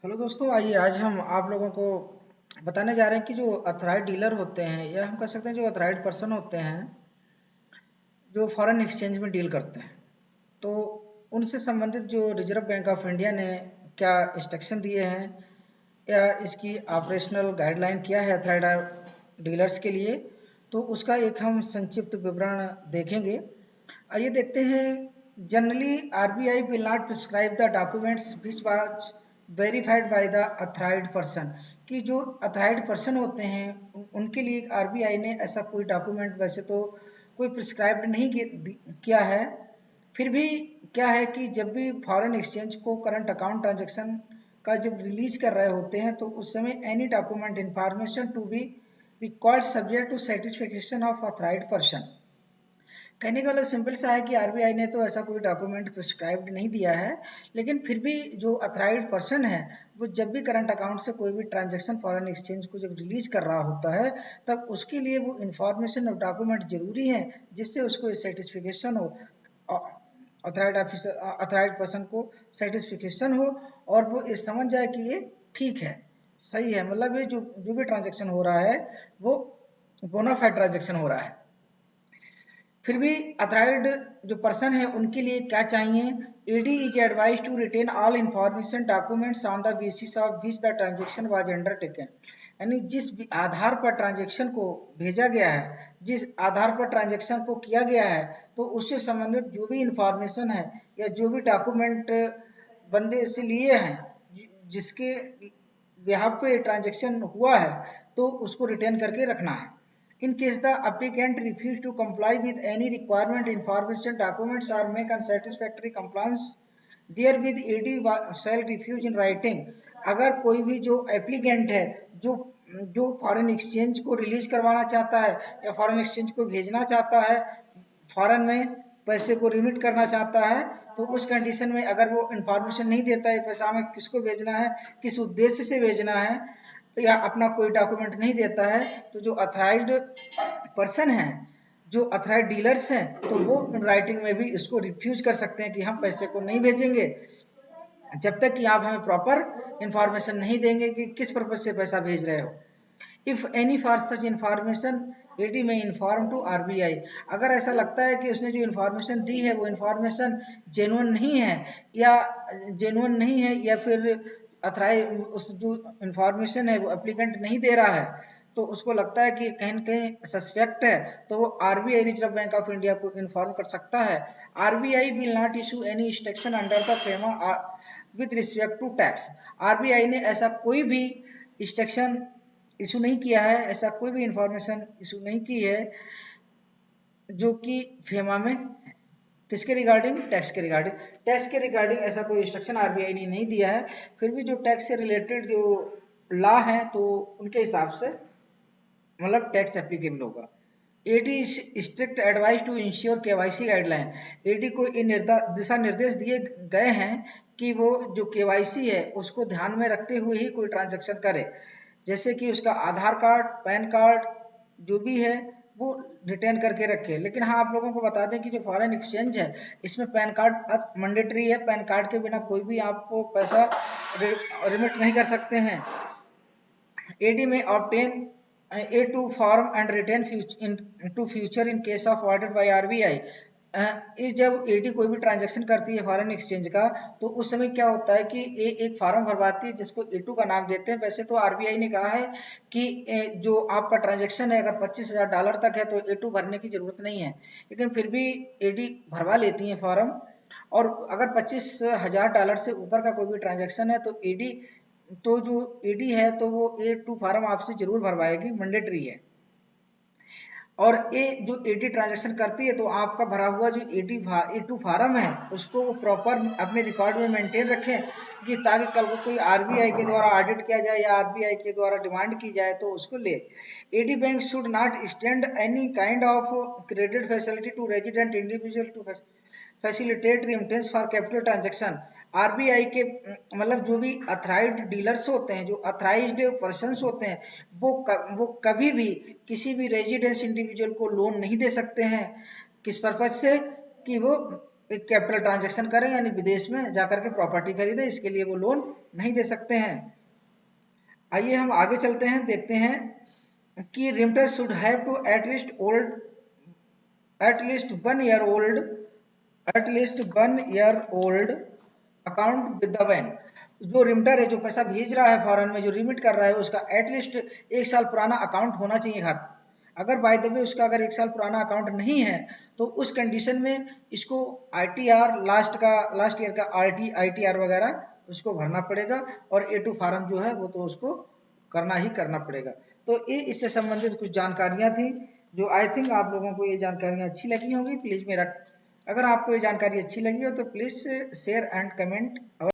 Hello दोस्तों, आइए आज हम आप लोगों को बताने जा रहे हैं कि जो अथराइज्ड डीलर होते हैं या हम कह सकते हैं जो अथराइज्ड पर्सन होते हैं जो फॉरेन एक्सचेंज में डील करते हैं, तो उनसे संबंधित जो रिजर्व बैंक ऑफ इंडिया ने क्या इंस्ट्रक्शन दिए हैं या इसकी ऑपरेशनल गाइडलाइन क्या है अथराइज्ड डीलर्स के लिए, तो उसका एक हम संक्षिप्त विवरण देखेंगे। आइए देखते हैं। Generally RBI will not prescribe the documents which was verified by the authorised person. कि जो अथराइज्ड पर्सन होते हैं उनके लिए आरबीआई ने ऐसा कोई डॉक्यूमेंट वैसे तो कोई प्रिस्क्राइब्ड नहीं किया है। फिर भी क्या है कि जब भी फॉरेन एक्सचेंज को करंट अकाउंट ट्रांजैक्शन का जब रिलीज कर रहे होते हैं तो उस समय any document information to be required subject to satisfaction of authorised person. कहने का मतलब सिंपल सा है कि आरबीआई ने तो ऐसा कोई डॉक्यूमेंट प्रिस्क्राइब्ड नहीं दिया है, लेकिन फिर भी जो अथराइज्ड पर्सन है वो जब भी करंट अकाउंट से कोई भी ट्रांजैक्शन फॉरेन एक्सचेंज को जब रिलीज कर रहा होता है तब उसके लिए वो इंफॉर्मेशन और डॉक्यूमेंट जरूरी है जिससे उसको सेटिस्फिकेशन हो, अथराइज्ड ऑफिसर अथराइज्ड पर्सन को सेटिस्फिकेशन हो और वो ये समझ जाए कि ये ठीक है, सही है, मतलब ये जो जो भी ट्रांजेक्शन हो रहा है वो बोनाफाइड ट्रांजेक्शन हो रहा है। फिर भी अथराइज्ड जो पर्सन है उनके लिए क्या चाहिए? AD is advise to retain all information documents on the basis of which the transaction was undertaken. यानी जिस आधार पर ट्रांजेक्शन को भेजा गया है, जिस आधार पर ट्रांजेक्शन को किया गया है, तो उससे संबंधित जो भी इंफॉर्मेशन है या जो भी डॉक्यूमेंट बंदे से लिए हैं जिसके बिहाफ पे ट्रांजेक्शन हुआ है तो उसको रिटेन करके रखना है। In case the applicant refuse to comply with any requirement, information, documents or make unsatisfactory compliance therewith, AD shall refuse in writing। अगर कोई भी जो एप्लीकेंट है जो जो फॉरेन एक्सचेंज को रिलीज करवाना चाहता है या फॉरेन एक्सचेंज को भेजना चाहता है, फॉरेन में पैसे को रिमिट करना चाहता है, तो उस कंडीशन में अगर वो इंफॉर्मेशन नहीं देता है पैसा हमें किसको भेजना है, किस उद्देश्य से भेजना है, या अपना कोई डॉक्यूमेंट नहीं देता है, तो जो अथराइज्ड पर्सन है, जो अथराइज्ड डीलर्स हैं, तो वो राइटिंग में भी इसको रिफ्यूज कर सकते हैं कि हम पैसे को नहीं भेजेंगे जब तक कि आप हमें प्रॉपर इंफॉर्मेशन नहीं देंगे कि किस पर्पज से पैसा भेज रहे हो। If any for such information AD में इन्फॉर्म टू आरबीआई। अगर ऐसा लगता है कि उसने जो इन्फॉर्मेशन दी है वो इन्फॉर्मेशन जेन्युइन नहीं है या फिर अथराइज उस जो इन्फॉर्मेशन है वो एप्लीकेंट नहीं दे रहा है, तो उसको लगता है कि कहीं न कहीं सस्पेक्ट है, तो वो RBI reserve bank of India को इन्फॉर्म कर सकता है। RBI will not issue any instruction under the FEMA with respect to tax. RBI ने ऐसा कोई भी इंस्ट्रक्शन इशू नहीं किया है, ऐसा कोई भी इंफॉर्मेशन इशू नहीं की है जो कि फेमा में किसके रिगार्डिंग, टैक्स के रिगार्डिंग ऐसा कोई इंस्ट्रक्शन आरबीआई ने नहीं दिया है। फिर भी जो टैक्स से रिलेटेड जो लॉ है तो उनके हिसाब से मतलब टैक्स एप्लीकेबल होगा। AD strict advise to ensure KYC guideline. AD को ये दिशा निर्देश दिए गए हैं कि वो जो केवाईसी है उसको ध्यान में रखते हुए ही कोई ट्रांजैक्शन करे, जैसे कि उसका आधार कार्ड, पैन कार्ड जो भी है वो रिटर्न करके रखे। लेकिन हाँ, आप लोगों को बता दें कि जो फॉरेन एक्सचेंज है इसमें पैन कार्ड मैंडेटरी है, पैन कार्ड के बिना कोई भी आपको पैसा रिमिट नहीं कर सकते हैं। AD may obtain A2 form and retain into future in case of ordered by RBI। ये जब एडी कोई भी ट्रांजैक्शन करती है फॉरेन एक्सचेंज का, तो उस समय क्या होता है कि एक फार्म भरवाती है जिसको A2 का नाम देते हैं। वैसे तो आरबीआई ने कहा है कि जो आपका ट्रांजैक्शन है अगर $25,000 तक है तो A2 भरने की जरूरत नहीं है, लेकिन फिर भी एडी भरवा लेती है फॉर्म। और अगर $25,000 से ऊपर का कोई भी ट्रांजैक्शन है तो एडी तो जो एडी है तो वो A2 फार्म आपसे जरूर भरवाएगी, मैंडेटरी है। और ये जो एडी ट्रांजैक्शन करती है तो आपका भरा हुआ जो A2 फार्म है उसको वो प्रॉपर अपने रिकॉर्ड में मेंटेन रखें कि ताकि कल को कोई आरबीआई के द्वारा ऑडिट किया जाए या आरबीआई के द्वारा डिमांड की जाए तो उसको ले। AD bank should not extend any kind of credit facility to resident individual to facilitate remittance for capital transaction. RBI के मतलब जो भी अथराइज्ड डीलर्स होते हैं, जो अथराइज्ड पर्सन्स होते हैं, वो कभी भी किसी भी रेजिडेंस इंडिविजुअल को लोन नहीं दे सकते हैं। किस पर्पज से? कि वो एक कैपिटल ट्रांजैक्शन करें यानी विदेश में जाकर के प्रॉपर्टी खरीदे, इसके लिए वो लोन नहीं दे सकते हैं। आइए हम आगे चलते हैं, देखते हैं कि renter should have to at least 1 year old account with the bank. जो रिमटर है, जो पैसा भेज रहा है फॉरेन में, जो रिमिट कर रहा है, उसका एटलीस्ट 1 साल पुराना अकाउंट होना चाहिए खाता। अगर बाय द वे उसका अगर 1 साल पुराना अकाउंट नहीं है तो उस कंडीशन में इसको आईटीआर लास्ट ईयर का आईटीआर वगैरह उसको भरना पड़ेगा, और ए टू फार्म जो है वो तो उसको करना ही करना पड़ेगा। तो ये इससे संबंधित कुछ जानकारियां थी, जो आई थिंक आप लोगों को ये जानकारियां अच्छी लगी होंगी। प्लीज मेरा, अगर आपको ये जानकारी अच्छी लगी हो तो प्लीज शेयर एंड कमेंट।